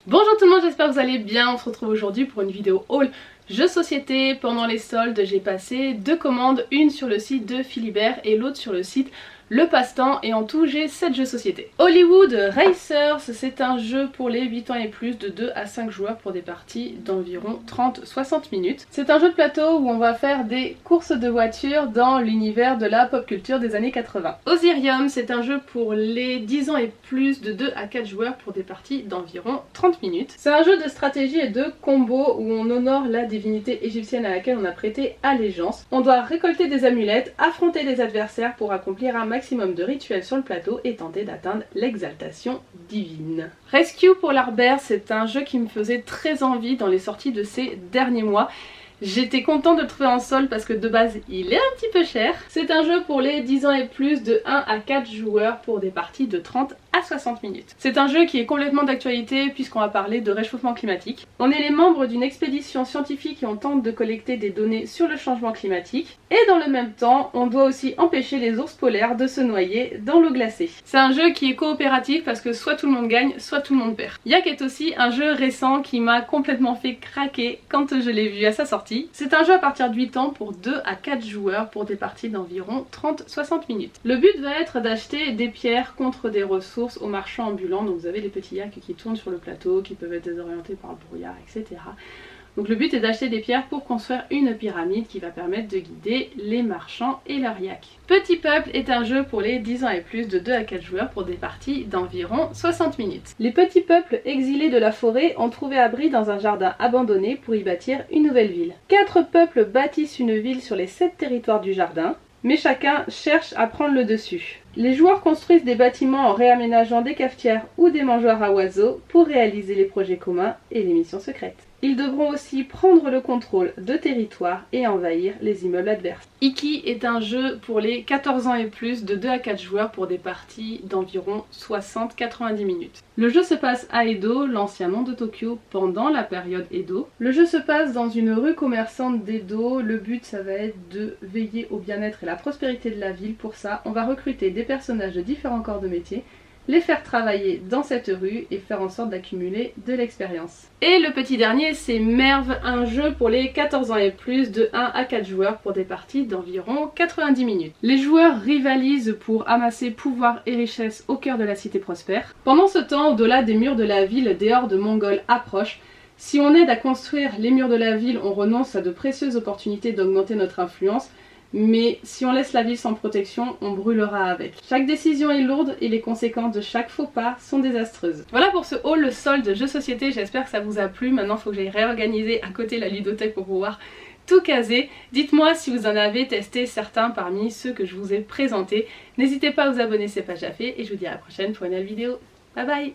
Bonjour tout le monde, j'espère que vous allez bien. On se retrouve aujourd'hui pour une vidéo haul jeux société. Pendant les soldes, j'ai passé deux commandes, une sur le site de Philibert et l'autre sur le site Le Passe-Temps, et en tout j'ai 7 jeux société. Hollywood Racers, c'est un jeu pour les 8 ans et plus de 2 à 5 joueurs pour des parties d'environ 30-60 minutes. C'est un jeu de plateau où on va faire des courses de voitures dans l'univers de la pop culture des années 80. Osirium, c'est un jeu pour les 10 ans et plus de 2 à 4 joueurs pour des parties d'environ 30 minutes. C'est un jeu de stratégie et de combo où on honore la divinité égyptienne à laquelle on a prêté allégeance. On doit récolter des amulettes, affronter des adversaires pour accomplir un maximum de rituels sur le plateau et tenter d'atteindre l'exaltation divine. Rescue Polar-Bear, c'est un jeu qui me faisait très envie dans les sorties de ces derniers mois. J'étais contente de le trouver en solde parce que de base il est un petit peu cher. C'est un jeu pour les 10 ans et plus de 1 à 4 joueurs pour des parties de 30 à 60 minutes. C'est un jeu qui est complètement d'actualité puisqu'on va parler de réchauffement climatique. On est les membres d'une expédition scientifique et on tente de collecter des données sur le changement climatique. Et dans le même temps, on doit aussi empêcher les ours polaires de se noyer dans l'eau glacée. C'est un jeu qui est coopératif parce que soit tout le monde gagne, soit tout le monde perd. Yak est aussi un jeu récent qui m'a complètement fait craquer quand je l'ai vu à sa sortie. C'est un jeu à partir de 8 ans pour 2 à 4 joueurs pour des parties d'environ 30-60 minutes. Le but va être d'acheter des pierres contre des ressources aux marchands ambulants. Donc vous avez les petits yaks qui tournent sur le plateau, qui peuvent être désorientés par le brouillard, etc. Donc le but est d'acheter des pierres pour construire une pyramide qui va permettre de guider les marchands et leurs yaks. Petit Peuple est un jeu pour les 10 ans et plus de 2 à 4 joueurs pour des parties d'environ 60 minutes. Les petits peuples exilés de la forêt ont trouvé abri dans un jardin abandonné pour y bâtir une nouvelle ville. 4 peuples bâtissent une ville sur les 7 territoires du jardin, mais chacun cherche à prendre le dessus. Les joueurs construisent des bâtiments en réaménageant des cafetières ou des mangeoires à oiseaux pour réaliser les projets communs et les missions secrètes. Ils devront aussi prendre le contrôle de territoires et envahir les immeubles adverses. Iki est un jeu pour les 14 ans et plus de 2 à 4 joueurs pour des parties d'environ 60-90 minutes. Le jeu se passe à Edo, l'ancien nom de Tokyo, pendant la période Edo. Le jeu se passe dans une rue commerçante d'Edo. Le but, ça va être de veiller au bien-être et la prospérité de la ville. Pour ça, on va recruter des personnages de différents corps de métier, les faire travailler dans cette rue et faire en sorte d'accumuler de l'expérience. Et le petit dernier, c'est Merve, un jeu pour les 14 ans et plus de 1 à 4 joueurs pour des parties d'environ 90 minutes. Les joueurs rivalisent pour amasser pouvoir et richesse au cœur de la cité prospère. Pendant ce temps, au-delà des murs de la ville, des hordes mongoles approchent. Si on aide à construire les murs de la ville, on renonce à de précieuses opportunités d'augmenter notre influence. Mais si on laisse la ville sans protection, on brûlera avec. Chaque décision est lourde et les conséquences de chaque faux pas sont désastreuses. Voilà pour ce haul solde jeux société, j'espère que ça vous a plu. Maintenant il faut que j'aille réorganiser à côté la ludothèque pour pouvoir tout caser. Dites-moi si vous en avez testé certains parmi ceux que je vous ai présentés. N'hésitez pas à vous abonner, c'est pas déjà fait, et je vous dis à la prochaine pour une nouvelle vidéo. Bye bye!